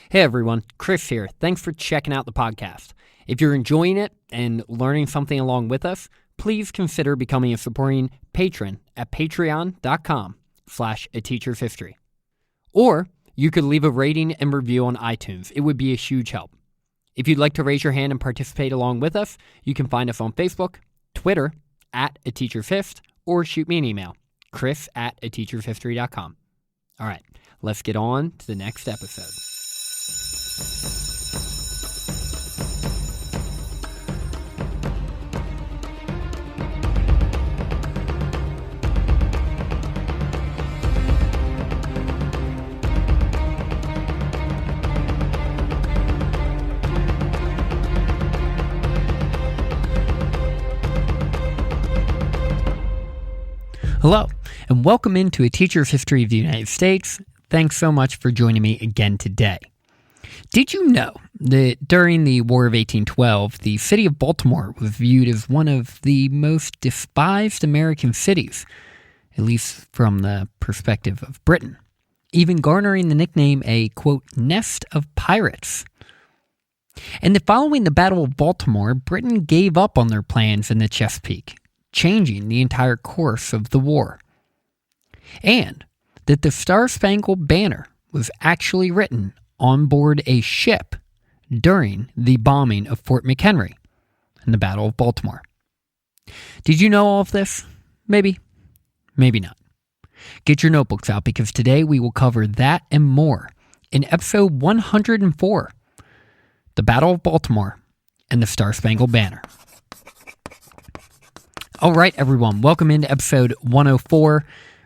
Hey everyone, Chris here. Thanks for checking out the podcast. If you're enjoying it and learning something along with us, please consider becoming a supporting patron at patreon.com/ateachershistory. Or you could leave a rating and review on iTunes. It would be a huge help. If you'd like to raise your hand and participate along with us, you can find us on Facebook, Twitter, @ateachersfist, or shoot me an email, chris@ateachershistory.com. All right, let's get on to the next episode. Hello, and welcome into A Teacher's History of the United States. Thanks so much for joining me again today. Did you know that during the War of 1812, the city of Baltimore was viewed as one of the most despised American cities, at least from the perspective of Britain, even garnering the nickname a, quote, nest of pirates? And that following the Battle of Baltimore, Britain gave up on their plans in the Chesapeake, changing the entire course of the war. And that the Star-Spangled Banner was actually written on board a ship during the bombing of Fort McHenry in the Battle of Baltimore. Did you know all of this? Maybe. Maybe not. Get your notebooks out because today we will cover that and more in episode 104, The Battle of Baltimore and the Star-Spangled Banner. All right, everyone, welcome into episode 104.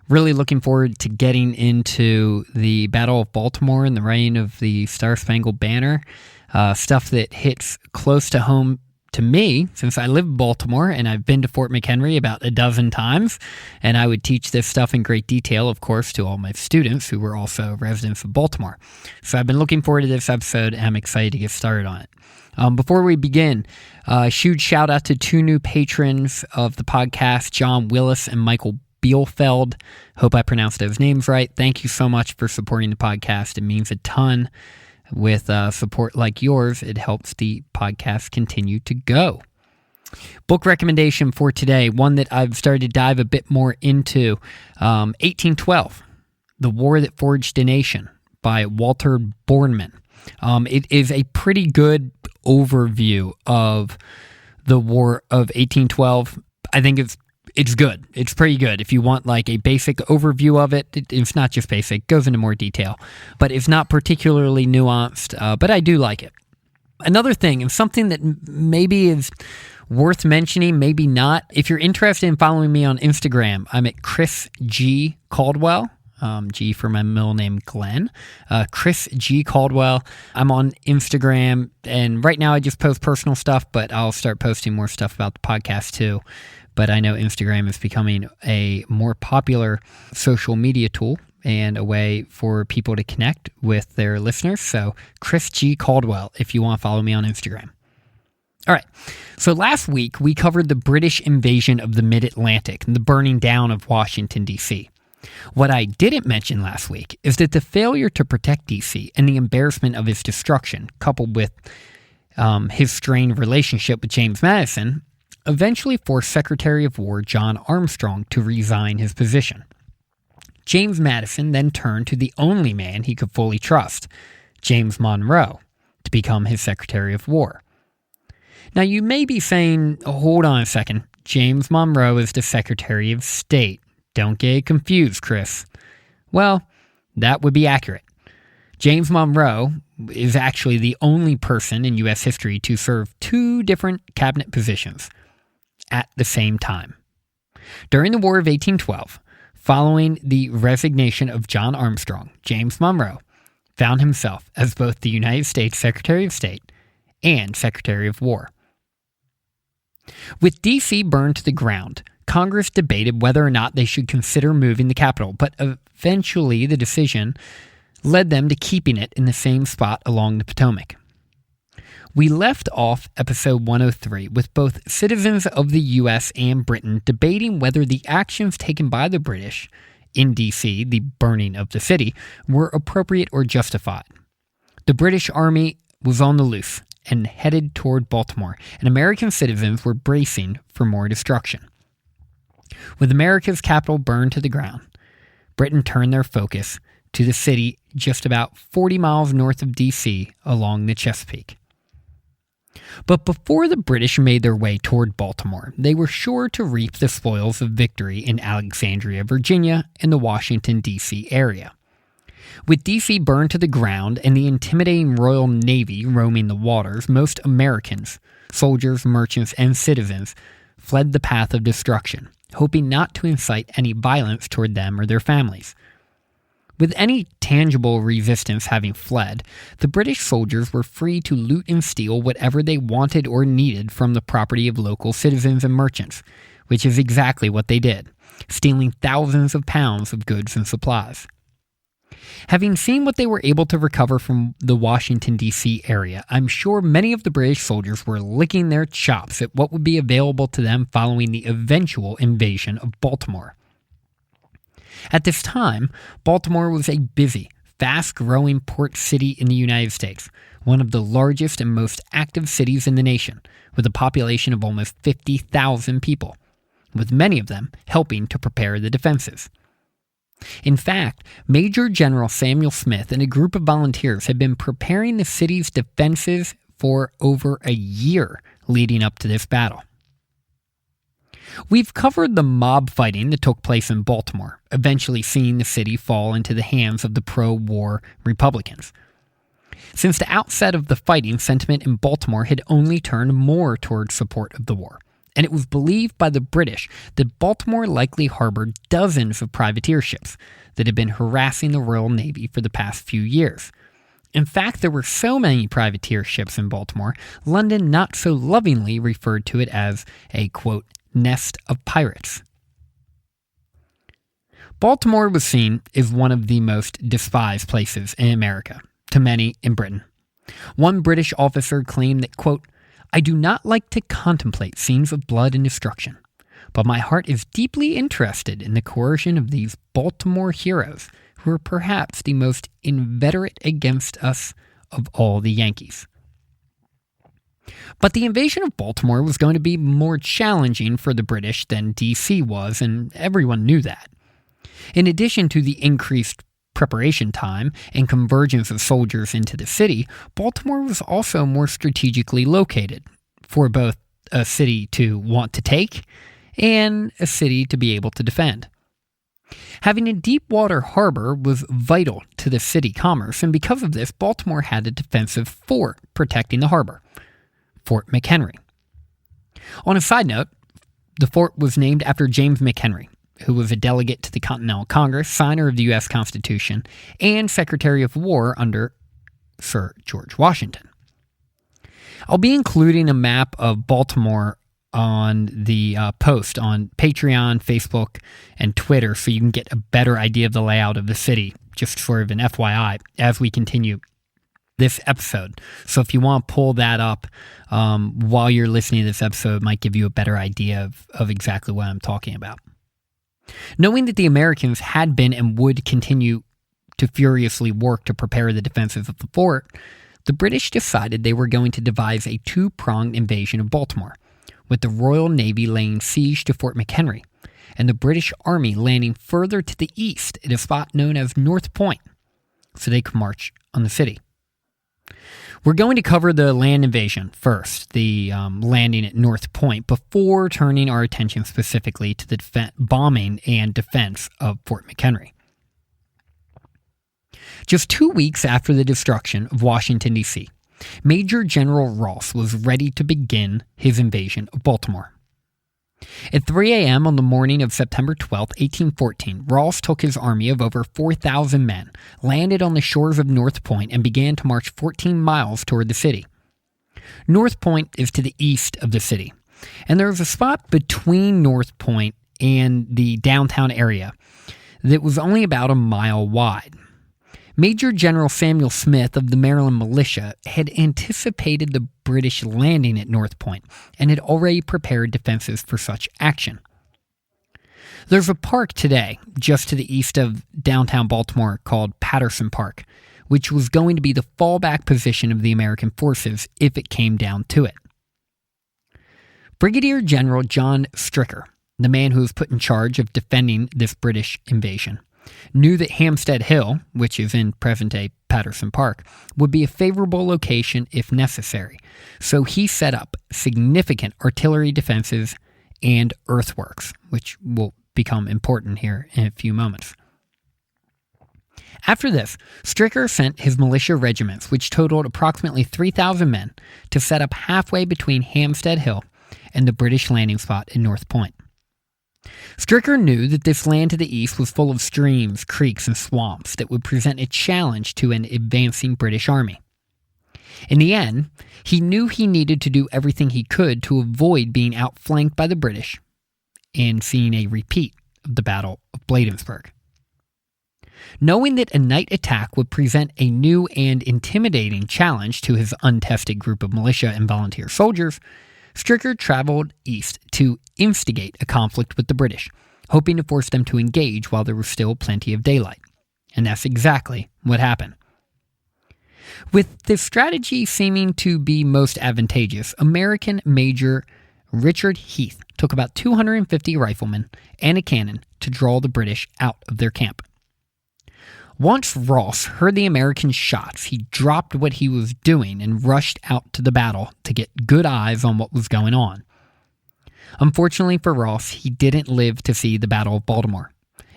Really looking forward to getting into the Battle of Baltimore and the reign of the Star-Spangled Banner, stuff that hits close to home to me since I live in Baltimore and I've been to Fort McHenry about a dozen times, and I would teach this stuff in great detail, of course, to all my students who were also residents of Baltimore. So I've been looking forward to this episode and I'm excited to get started on it. Before we begin, a huge shout out to two new patrons of the podcast, John Willis and Michael Bielfeld. Hope I pronounced those names right. Thank you so much for supporting the podcast. It means a ton. With support like yours, it helps the podcast continue to go. Book recommendation for today, one that I've started to dive a bit more into, 1812, The War That Forged a Nation by Walter Bornemann. It is a pretty good overview of the War of 1812. I think it's good. It's pretty good. If you want like a basic overview of it, it's not just basic, it goes into more detail, but it's not particularly nuanced, but I do like it. Another thing, and something that maybe is worth mentioning, maybe not, if you're interested in following me on Instagram, I'm at Chris G. Caldwell. G for my middle name, Glenn. Chris G. Caldwell. I'm on Instagram, and right now I just post personal stuff, but I'll start posting more stuff about the podcast too. But I know Instagram is becoming a more popular social media tool and a way for people to connect with their listeners. So Chris G. Caldwell, if you want to follow me on Instagram. All right, so last week we covered the British invasion of the Mid-Atlantic and the burning down of Washington, D.C. What I didn't mention last week is that the failure to protect D.C. and the embarrassment of its destruction, coupled with his strained relationship with James Madison, eventually forced Secretary of War John Armstrong to resign his position. James Madison then turned to the only man he could fully trust, James Monroe, to become his Secretary of War. Now you may be saying, hold on a second, James Monroe is the Secretary of State. Don't get confused, Chris. Well, that would be accurate. James Monroe is actually the only person in U.S. history to serve two different cabinet positions at the same time. During the War of 1812, following the resignation of John Armstrong, James Monroe found himself as both the United States Secretary of State and Secretary of War. With D.C. burned to the ground, Congress debated whether or not they should consider moving the capital, but eventually the decision led them to keeping it in the same spot along the Potomac. We left off episode 103 with both citizens of the U.S. and Britain debating whether the actions taken by the British in D.C., the burning of the city, were appropriate or justified. The British Army was on the loose and headed toward Baltimore, and American citizens were bracing for more destruction. With America's capital burned to the ground, Britain turned their focus to the city just about 40 miles north of D.C. along the Chesapeake. But before the British made their way toward Baltimore, they were sure to reap the spoils of victory in Alexandria, Virginia, and the Washington, D.C. area. With D.C. burned to the ground and the intimidating Royal Navy roaming the waters, most Americans, soldiers, merchants, and citizens, fled the path of destruction, hoping not to incite any violence toward them or their families. With any tangible resistance having fled, the British soldiers were free to loot and steal whatever they wanted or needed from the property of local citizens and merchants, which is exactly what they did, stealing thousands of pounds of goods and supplies. Having seen what they were able to recover from the Washington, D.C. area, I'm sure many of the British soldiers were licking their chops at what would be available to them following the eventual invasion of Baltimore. At this time, Baltimore was a busy, fast-growing port city in the United States, one of the largest and most active cities in the nation, with a population of almost 50,000 people, with many of them helping to prepare the defenses. In fact, Major General Samuel Smith and a group of volunteers had been preparing the city's defenses for over a year leading up to this battle. We've covered the mob fighting that took place in Baltimore, eventually seeing the city fall into the hands of the pro-war Republicans. Since the outset of the fighting, sentiment in Baltimore had only turned more toward support of the war, and it was believed by the British that Baltimore likely harbored dozens of privateer ships that had been harassing the Royal Navy for the past few years. In fact, there were so many privateer ships in Baltimore, London not so lovingly referred to it as a, quote, nest of pirates. Baltimore was seen as one of the most despised places in America, to many in Britain. One British officer claimed that, quote, I do not like to contemplate scenes of blood and destruction, but my heart is deeply interested in the coercion of these Baltimore heroes, who are perhaps the most inveterate against us of all the Yankees. But the invasion of Baltimore was going to be more challenging for the British than D.C. was, and everyone knew that. In addition to the increased preparation time and convergence of soldiers into the city, Baltimore was also more strategically located for both a city to want to take and a city to be able to defend. Having a deep water harbor was vital to the city commerce, and because of this, Baltimore had a defensive fort protecting the harbor, Fort McHenry. On a side note, the fort was named after James McHenry, who was a delegate to the Continental Congress, signer of the U.S. Constitution, and Secretary of War under Sir George Washington. I'll be including a map of Baltimore on the post on Patreon, Facebook, and Twitter so you can get a better idea of the layout of the city, just sort of an FYI, as we continue this episode. So if you want to pull that up while you're listening to this episode, it might give you a better idea of exactly what I'm talking about. Knowing that the Americans had been and would continue to furiously work to prepare the defenses of the fort, the British decided they were going to devise a two-pronged invasion of Baltimore, with the Royal Navy laying siege to Fort McHenry, and the British Army landing further to the east at a spot known as North Point, so they could march on the city. We're going to cover the land invasion first, the landing at North Point, before turning our attention specifically to the bombing and defense of Fort McHenry. Just 2 weeks after the destruction of Washington, D.C., Major General Ross was ready to begin his invasion of Baltimore. At 3 a.m. on the morning of September 12, 1814, Ross took his army of over 4,000 men, landed on the shores of North Point, and began to march 14 miles toward the city. North Point is to the east of the city, and there was a spot between North Point and the downtown area that was only about a mile wide. Major General Samuel Smith of the Maryland Militia had anticipated the British landing at North Point and had already prepared defenses for such action. There's a park today just to the east of downtown Baltimore called Patterson Park, which was going to be the fallback position of the American forces if it came down to it. Brigadier General John Stricker, the man who was put in charge of defending this British invasion, knew that Hampstead Hill, which is in present-day Patterson Park, would be a favorable location if necessary, so he set up significant artillery defenses and earthworks, which will become important here in a few moments. After this, Stricker sent his militia regiments, which totaled approximately 3,000 men, to set up halfway between Hampstead Hill and the British landing spot in North Point. Stricker knew that this land to the east was full of streams, creeks, and swamps that would present a challenge to an advancing British army. In the end, he knew he needed to do everything he could to avoid being outflanked by the British and seeing a repeat of the Battle of Bladensburg. Knowing that a night attack would present a new and intimidating challenge to his untested group of militia and volunteer soldiers, Stricker traveled east to instigate a conflict with the British, hoping to force them to engage while there was still plenty of daylight. And that's exactly what happened. With this strategy seeming to be most advantageous, American Major Richard Heath took about 250 riflemen and a cannon to draw the British out of their camp. Once Ross heard the American shots, he dropped what he was doing and rushed out to the battle to get good eyes on what was going on. Unfortunately for Ross, he didn't live to see the Battle of Baltimore,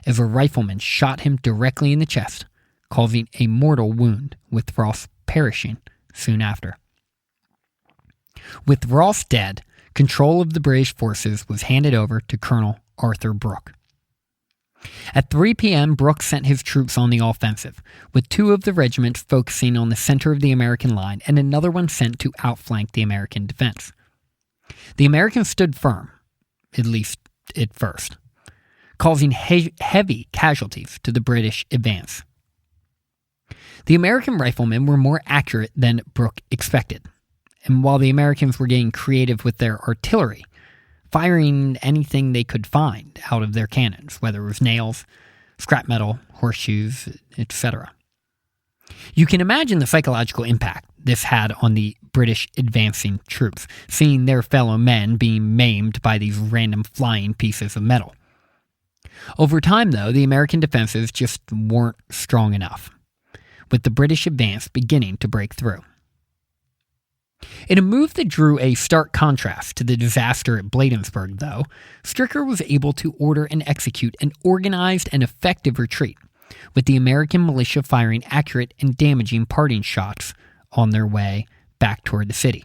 as a rifleman shot him directly in the chest, causing a mortal wound, with Ross perishing soon after. With Ross dead, control of the British forces was handed over to Colonel Arthur Brooke. At 3 p.m., Brooke sent his troops on the offensive, with 2 of the regiments focusing on the center of the American line and another one sent to outflank the American defense. The Americans stood firm, at least at first, causing heavy casualties to the British advance. The American riflemen were more accurate than Brooke expected, and while the Americans were getting creative with their artillery, firing anything they could find out of their cannons, whether it was nails, scrap metal, horseshoes, etc. You can imagine the psychological impact this had on the British advancing troops, seeing their fellow men being maimed by these random flying pieces of metal. Over time, though, the American defenses just weren't strong enough, with the British advance beginning to break through. In a move that drew a stark contrast to the disaster at Bladensburg, though, Stricker was able to order and execute an organized and effective retreat, with the American militia firing accurate and damaging parting shots on their way back toward the city.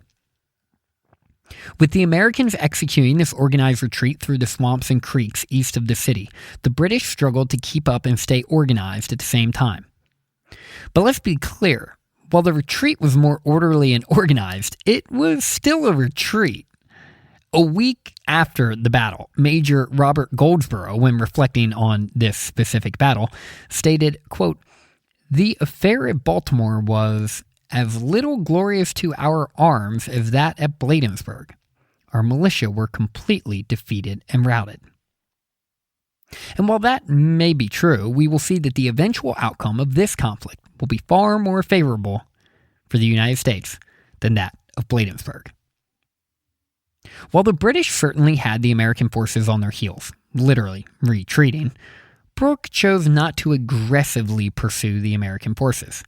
With the Americans executing this organized retreat through the swamps and creeks east of the city, the British struggled to keep up and stay organized at the same time. But let's be clear. While the retreat was more orderly and organized, it was still a retreat. A week after the battle, Major Robert Goldsborough, when reflecting on this specific battle, stated, quote, "The affair at Baltimore was as little glorious to our arms as that at Bladensburg. Our militia were completely defeated and routed." And while that may be true, we will see that the eventual outcome of this conflict will be far more favorable for the United States than that of Bladensburg. While the British certainly had the American forces on their heels, literally retreating, Brooke chose not to aggressively pursue the American forces.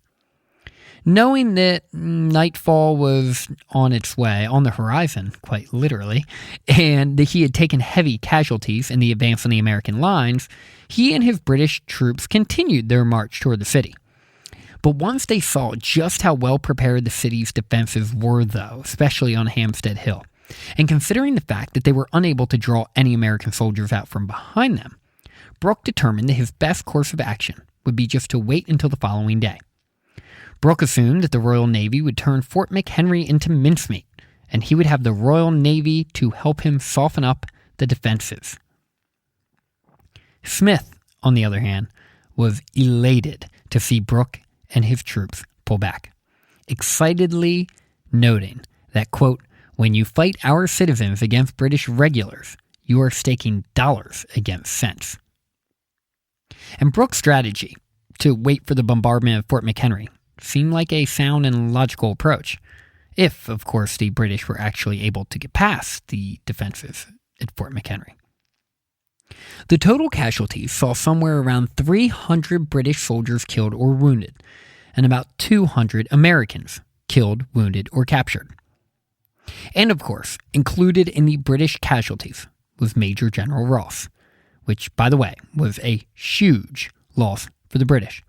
Knowing that nightfall was on its way, on the horizon, quite literally, and that he had taken heavy casualties in the advance on the American lines, he and his British troops continued their march toward the city. But once they saw just how well prepared the city's defenses were, though, especially on Hampstead Hill, and considering the fact that they were unable to draw any American soldiers out from behind them, Brooke determined that his best course of action would be just to wait until the following day. Brooke assumed that the Royal Navy would turn Fort McHenry into mincemeat, and he would have the Royal Navy to help him soften up the defenses. Smith, on the other hand, was elated to see Brooke and his troops pull back, excitedly noting that, quote, "When you fight our citizens against British regulars, you are staking dollars against cents." And Brooke's strategy to wait for the bombardment of Fort McHenry seemed like a sound and logical approach, if, of course, the British were actually able to get past the defenses at Fort McHenry. The total casualties saw somewhere around 300 British soldiers killed or wounded, and about 200 Americans killed, wounded, or captured. And of course, included in the British casualties was Major General Ross, which, by the way, was a huge loss for the British.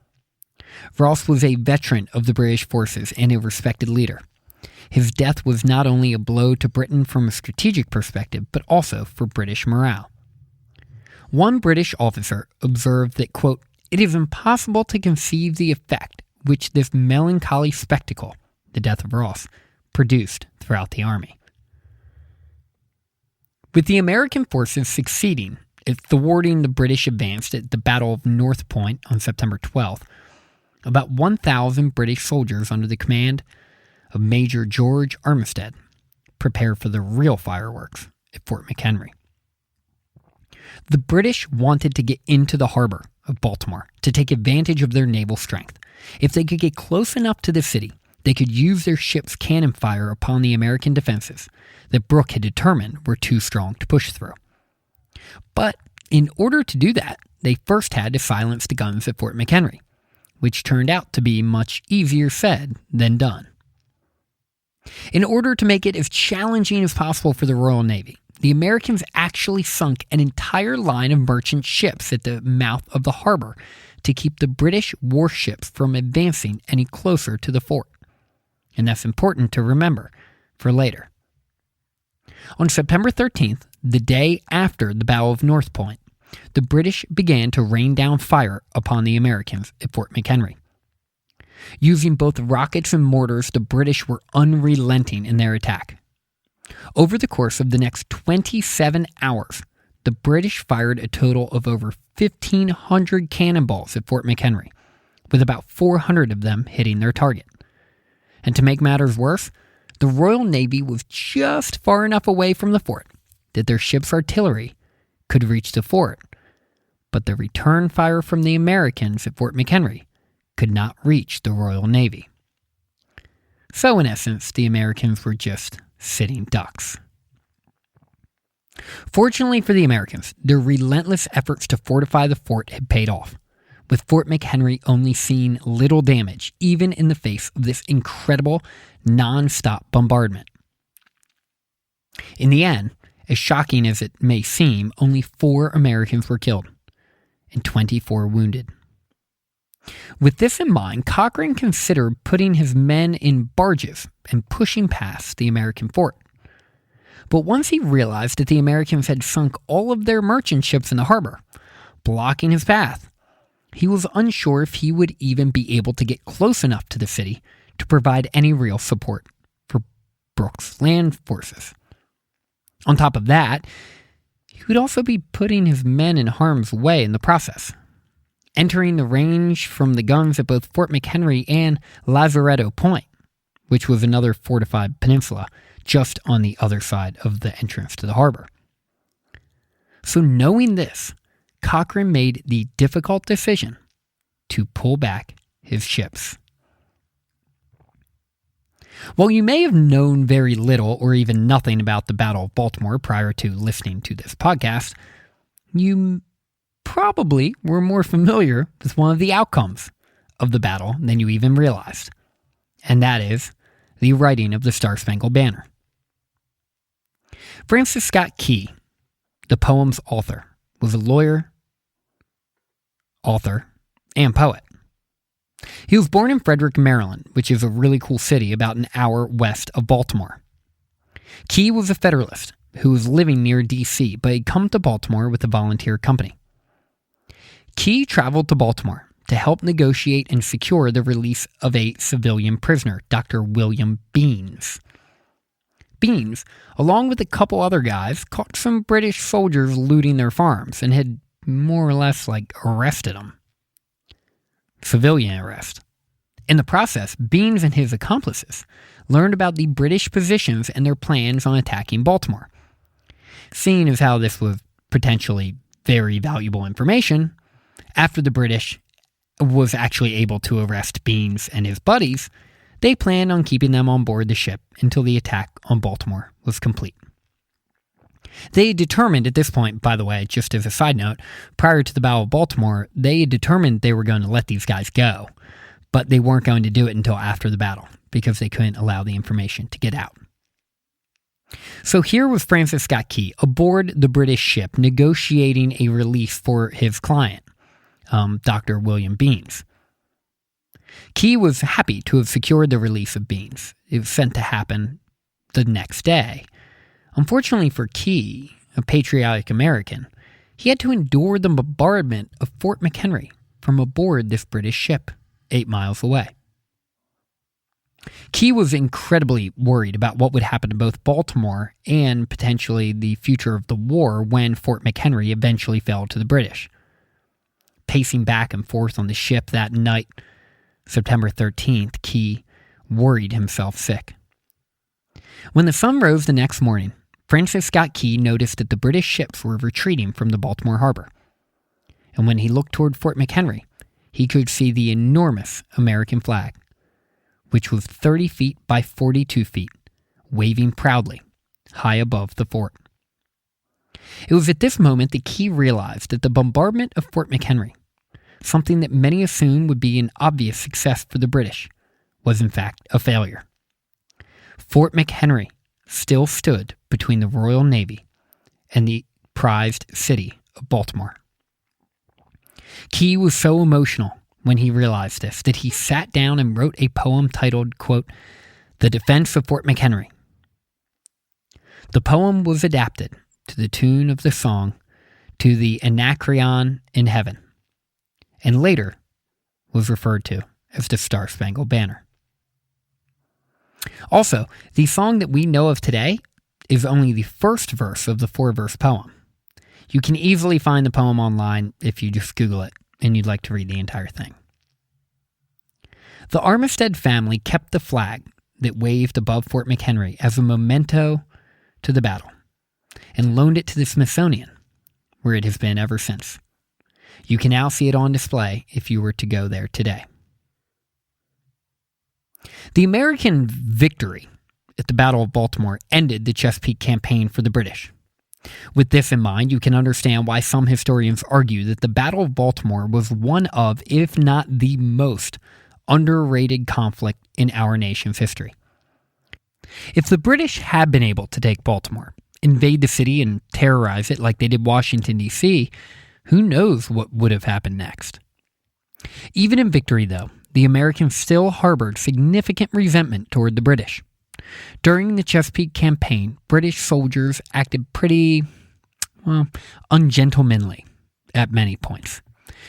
Ross was a veteran of the British forces and a respected leader. His death was not only a blow to Britain from a strategic perspective, but also for British morale. One British officer observed that, quote, "It is impossible to conceive the effect which this melancholy spectacle, the death of Ross, produced throughout the army." With the American forces succeeding at thwarting the British advance at the Battle of North Point on September 12th, about 1,000 British soldiers under the command of Major George Armistead prepared for the real fireworks at Fort McHenry. The British wanted to get into the harbor of Baltimore to take advantage of their naval strength. If they could get close enough to the city, they could use their ships' cannon fire upon the American defenses that Brooke had determined were too strong to push through. But in order to do that, they first had to silence the guns at Fort McHenry, which turned out to be much easier said than done. In order to make it as challenging as possible for the Royal Navy, the Americans actually sunk an entire line of merchant ships at the mouth of the harbor to keep the British warships from advancing any closer to the fort. And that's important to remember for later. On September 13th, the day after the Battle of North Point, the British began to rain down fire upon the Americans at Fort McHenry. Using both rockets and mortars, the British were unrelenting in their attack. Over the course of the next 27 hours, the British fired a total of over 1,500 cannonballs at Fort McHenry, with about 400 of them hitting their target. And to make matters worse, the Royal Navy was just far enough away from the fort that their ship's artillery could reach the fort, but the return fire from the Americans at Fort McHenry could not reach the Royal Navy. So in essence, the Americans were just sitting ducks. Fortunately for the Americans, their relentless efforts to fortify the fort had paid off, with Fort McHenry only seeing little damage, even in the face of this incredible, non-stop bombardment. In the end, as shocking as it may seem, only 4 Americans were killed and 24 wounded. With this in mind, Cochrane considered putting his men in barges and pushing past the American fort. But once he realized that the Americans had sunk all of their merchant ships in the harbor, blocking his path, he was unsure if he would even be able to get close enough to the city to provide any real support for Brooke's land forces. On top of that, he would also be putting his men in harm's way in the process, entering the range from the guns at both Fort McHenry and Lazaretto Point, which was another fortified peninsula just on the other side of the entrance to the harbor. So knowing this, Cochrane made the difficult decision to pull back his ships. While you may have known very little or even nothing about the Battle of Baltimore prior to listening to this podcast, you probably were more familiar with one of the outcomes of the battle than you even realized, and that is the writing of the Star-Spangled Banner. Francis Scott Key, the poem's author, was a lawyer, author, and poet. He was born in Frederick, Maryland, which is a really cool city about an hour west of Baltimore. Key was a Federalist who was living near D.C., but had come to Baltimore with a volunteer company. Key traveled to Baltimore to help negotiate and secure the release of a civilian prisoner, Dr. William Beans. Beans, along with a couple other guys, caught some British soldiers looting their farms and had more or less arrested them. Civilian arrest. In the process, Beans and his accomplices learned about the British positions and their plans on attacking Baltimore. Seeing as how this was potentially very valuable information, after the British was actually able to arrest Beans and his buddies, they planned on keeping them on board the ship until the attack on Baltimore was complete. They determined at this point, by the way, just as a side note, prior to the Battle of Baltimore, they determined they were going to let these guys go, but they weren't going to do it until after the battle because they couldn't allow the information to get out. So here was Francis Scott Key aboard the British ship negotiating a release for his client, Dr. William Beans. Key was happy to have secured the release of Beans. It was sent to happen the next day. Unfortunately for Key, a patriotic American, he had to endure the bombardment of Fort McHenry from aboard this British ship 8 miles away. Key was incredibly worried about what would happen to both Baltimore and potentially the future of the war when Fort McHenry eventually fell to the British. Pacing back and forth on the ship that night, September 13th, Key worried himself sick. When the sun rose the next morning, Francis Scott Key noticed that the British ships were retreating from the Baltimore harbor. And when he looked toward Fort McHenry, he could see the enormous American flag, which was 30 feet by 42 feet, waving proudly high above the fort. It was at this moment that Key realized that the bombardment of Fort McHenry, something that many assumed would be an obvious success for the British, was in fact a failure. Fort McHenry still stood between the Royal Navy and the prized city of Baltimore. Key was so emotional when he realized this that he sat down and wrote a poem titled, quote, "The Defense of Fort McHenry." The poem was adapted to the tune of the song "To the Anacreon in Heaven," and later was referred to as the Star-Spangled Banner. Also, the song that we know of today is only the first verse of the 4-verse poem. You can easily find the poem online if you just Google it and you'd like to read the entire thing. The Armistead family kept the flag that waved above Fort McHenry as a memento to the battle and loaned it to the Smithsonian, where it has been ever since. You can now see it on display if you were to go there today. The American victory at the Battle of Baltimore ended the Chesapeake campaign for the British. With this in mind, you can understand why some historians argue that the Battle of Baltimore was one of, if not the most, underrated conflict in our nation's history. If the British had been able to take Baltimore, invade the city, and terrorize it like they did Washington, D.C., who knows what would have happened next? Even in victory, though, the Americans still harbored significant resentment toward the British. During the Chesapeake campaign, British soldiers acted pretty, ungentlemanly at many points.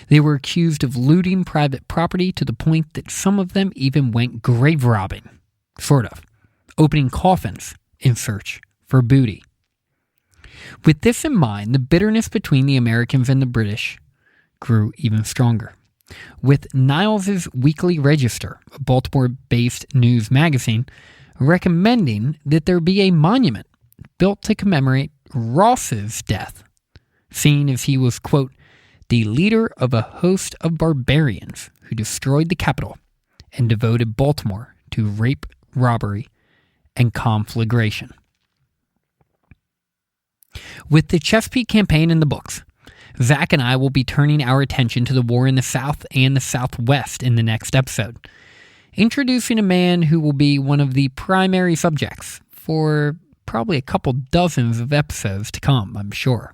They were accused of looting private property to the point that some of them even went grave robbing, opening coffins in search for booty. With this in mind, the bitterness between the Americans and the British grew even stronger. With Niles's Weekly Register, a Baltimore-based news magazine, recommending that there be a monument built to commemorate Ross's death, seeing as he was, quote, "the leader of a host of barbarians who destroyed the capital and devoted Baltimore to rape, robbery, and conflagration." With the Chesapeake campaign in the books, Zach and I will be turning our attention to the war in the South and the Southwest in the next episode, introducing a man who will be one of the primary subjects for probably a couple dozens of episodes to come, I'm sure.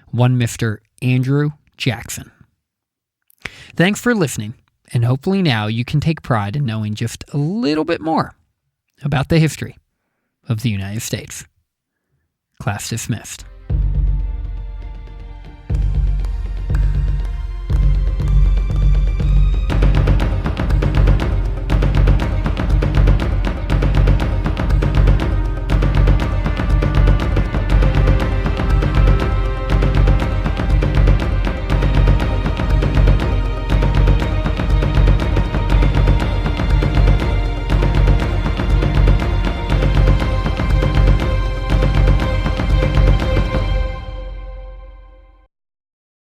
One Mr. Andrew Jackson. Thanks for listening, and hopefully now you can take pride in knowing just a little bit more about the history of the United States. Class dismissed.